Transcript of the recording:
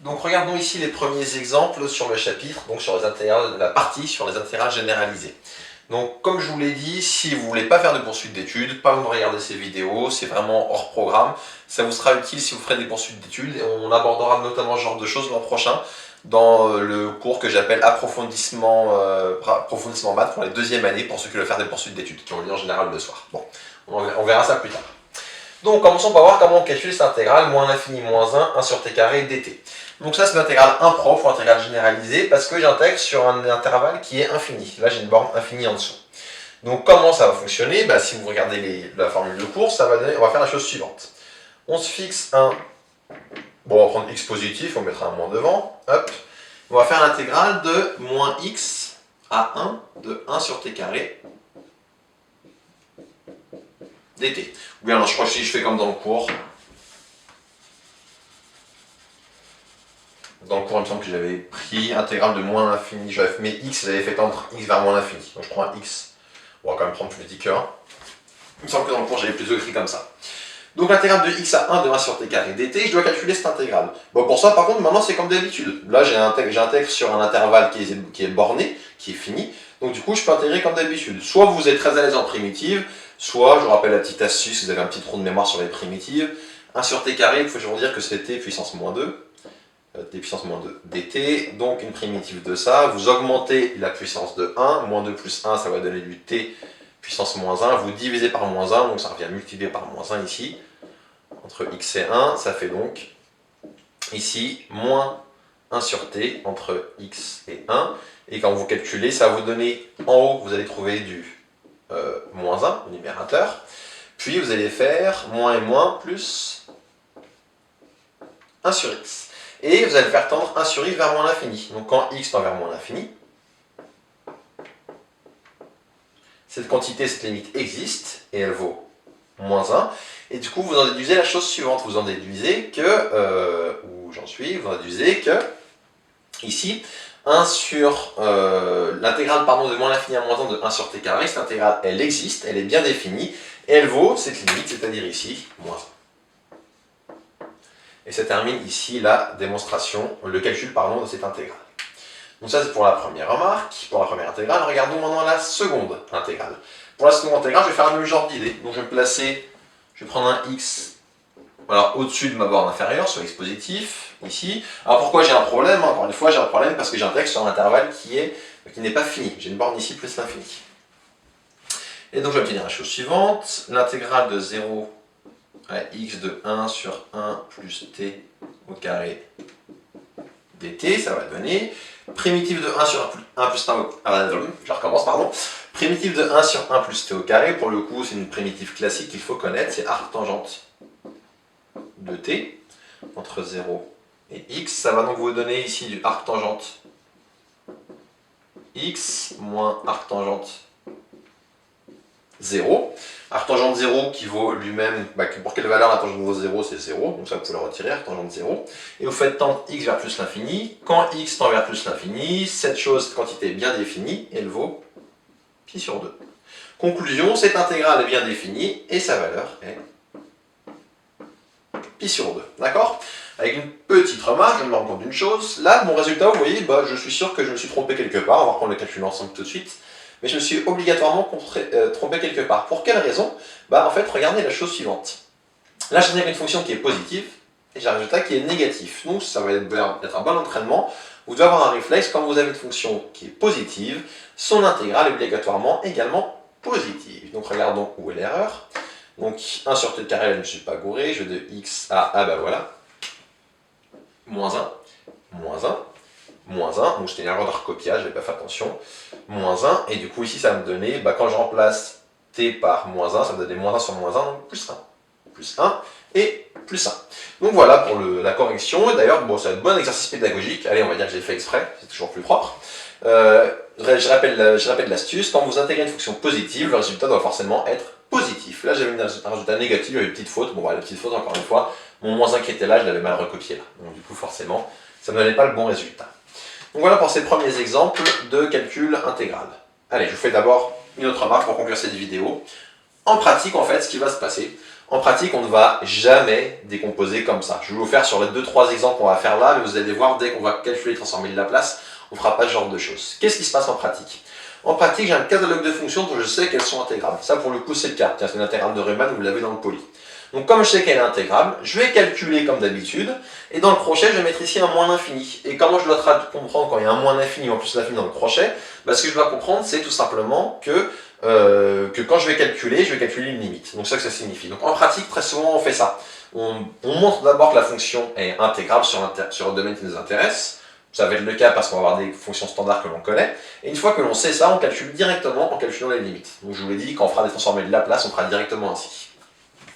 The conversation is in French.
Donc regardons ici les premiers exemples sur le chapitre, donc sur les intégrales, la partie sur les intégrales généralisées. Donc comme je vous l'ai dit, si vous ne voulez pas faire de poursuite d'études, pas besoin de regarder ces vidéos, c'est vraiment hors programme. Ça vous sera utile si vous ferez des poursuites d'études. Et on abordera notamment ce genre de choses l'an prochain dans le cours que j'appelle approfondissement maths pour les deuxième année, pour ceux qui veulent faire des poursuites d'études, qui ont lieu en général le soir. Bon, on verra ça plus tard. Donc commençons par voir comment on calcule cette intégrale, moins l'infini moins 1 sur t carré dt. Donc ça c'est l'intégrale improbe ou intégrale généralisée parce que j'intègre sur un intervalle qui est infini. Là j'ai une borne infinie en dessous. Donc comment ça va fonctionner? Si vous regardez la formule de course, ça va donner, on va faire la chose suivante. On se fixe un... Bon, on va prendre x positif, on mettra un moins devant. Hop. On va faire l'intégrale de moins x à 1 de 1 sur t carré dt. Ou bien alors, je crois que si je fais comme dans le cours, il me semble que j'avais pris intégrale de moins l'infini, j'avais mis x, j'avais fait tendre x vers moins l'infini. Donc je prends un x, on va quand même prendre plus petit que 1. Il me semble que dans le cours j'avais plutôt écrit comme ça. Donc l'intégrale de x à 1 de 1 sur t carré dt, je dois calculer cette intégrale. Bon, pour ça par contre maintenant c'est comme d'habitude. Là j'intègre sur un intervalle qui est borné, qui est fini. Donc du coup je peux intégrer comme d'habitude. Soit vous êtes très à l'aise en primitive, soit, je vous rappelle la petite astuce, vous avez un petit trou de mémoire sur les primitives. 1 sur t carré, il faut toujours dire que c'est t puissance moins 2. T puissance moins 2 dt, donc une primitive de ça. Vous augmentez la puissance de 1, moins 2 plus 1, ça va donner du t puissance moins 1. Vous divisez par moins 1, donc ça revient multiplier par moins 1 ici. Entre x et 1, ça fait donc ici moins 1 sur t entre x et 1. Et quand vous calculez, ça va vous donner, en haut, vous allez trouver du moins 1 au numérateur. Puis vous allez faire moins et moins plus 1 sur x. Et vous allez faire tendre 1 sur x vers moins l'infini. Donc quand x tend vers moins l'infini, cette quantité, cette limite existe, et elle vaut moins 1. Et du coup, vous en déduisez la chose suivante. Vous en déduisez que, où j'en suis, vous en déduisez que, ici, 1 sur l'intégrale de moins l'infini à moins 1 de 1 sur t carré, cette intégrale, elle existe, elle est bien définie, et elle vaut cette limite, c'est-à-dire ici, moins 1. Et ça termine ici la démonstration, le calcul de cette intégrale. Donc ça c'est pour la première remarque, pour la première intégrale. Regardons maintenant la seconde intégrale. Pour la seconde intégrale, je vais faire le même genre d'idée. Donc je vais prendre un x au-dessus de ma borne inférieure, sur x positif, ici. Alors pourquoi j'ai un problème? Encore une fois, j'ai un problème parce que j'ai un texte sur un intervalle qui n'est pas fini. J'ai une borne ici plus l'infini. Et donc je vais obtenir la chose suivante. L'intégrale de 0 à x de 1 sur 1 plus t au carré dt, ça va donner primitive de 1 sur 1 plus 1, je recommence, pardon. Primitive de 1 sur 1 plus t au carré, pour le coup c'est une primitive classique qu'il faut connaître, c'est arc tangente de t entre 0 et x. Ça va donc vous donner ici du arc tangente x moins arc tangente 0. Arctangente 0 qui vaut lui-même, pour quelle valeur la tangente vaut 0, c'est 0, donc ça vous pouvez le retirer, arctangente 0. Et vous faites tendre x vers plus l'infini. Quand x tend vers plus l'infini, cette quantité est bien définie, elle vaut pi sur 2. Conclusion, cette intégrale est bien définie et sa valeur est pi sur 2. D'accord? Avec une petite remarque, je me rends compte d'une chose. Là, mon résultat, vous voyez, je suis sûr que je me suis trompé quelque part. On va reprendre le calcul ensemble tout de suite. Mais je me suis obligatoirement trompé quelque part. Pour quelle raison? En fait, regardez la chose suivante. Là, j'ai une fonction qui est positive et j'ai un résultat qui est négatif. Donc, ça va être un bon entraînement. Vous devez avoir un réflexe, quand vous avez une fonction qui est positive, son intégrale est obligatoirement également positive. Donc, regardons où est l'erreur. Donc, 1 sur t carré, je ne me suis pas gouré. Je vais de x à, voilà, moins 1, moins 1. Moins 1, donc c'était une erreur de recopiage, je n'avais pas fait attention, moins 1, et du coup ici ça va me donner, quand je remplace t par moins 1, ça me donne moins 1 sur moins 1, donc plus 1, et plus 1. Donc voilà pour la correction, et d'ailleurs, c'est un bon exercice pédagogique, allez on va dire que j'ai fait exprès, c'est toujours plus propre. Je répète l'astuce, quand vous intégrez une fonction positive, le résultat doit forcément être positif. Là j'avais un résultat négatif, j'avais une petite faute, la petite faute encore une fois, mon moins 1 qui était là, je l'avais mal recopié là, donc du coup forcément, ça ne donnait pas le bon résultat. Donc voilà pour ces premiers exemples de calcul intégral. Allez, je vous fais d'abord une autre remarque pour conclure cette vidéo. En pratique, en fait, ce qui va se passer, En pratique, on ne va jamais décomposer comme ça. Je vais vous faire sur les 2-3 exemples qu'on va faire là, mais vous allez voir, dès qu'on va calculer et transformer de Laplace, on ne fera pas ce genre de choses. Qu'est-ce qui se passe en pratique? En pratique, j'ai un catalogue de fonctions dont je sais qu'elles sont intégrables. Ça, pour le coup, c'est le cas. Tiens, c'est une intégrale de Riemann, vous l'avez dans le poly. Donc, comme je sais qu'elle est intégrable, je vais calculer comme d'habitude, et dans le crochet, je vais mettre ici un moins l'infini. Et comment je dois comprendre quand il y a un moins l'infini ou en plus l'infini dans le crochet? Ce que je dois comprendre, c'est tout simplement que quand je vais calculer une limite. Donc, c'est ça que ça signifie. Donc, en pratique, très souvent, on fait ça. On montre d'abord que la fonction est intégrable sur le domaine qui nous intéresse. Ça va être le cas parce qu'on va avoir des fonctions standards que l'on connaît. Et une fois que l'on sait ça, on calcule directement en calculant les limites. Donc je vous l'ai dit, quand on fera des transformées de Laplace, on fera directement ainsi.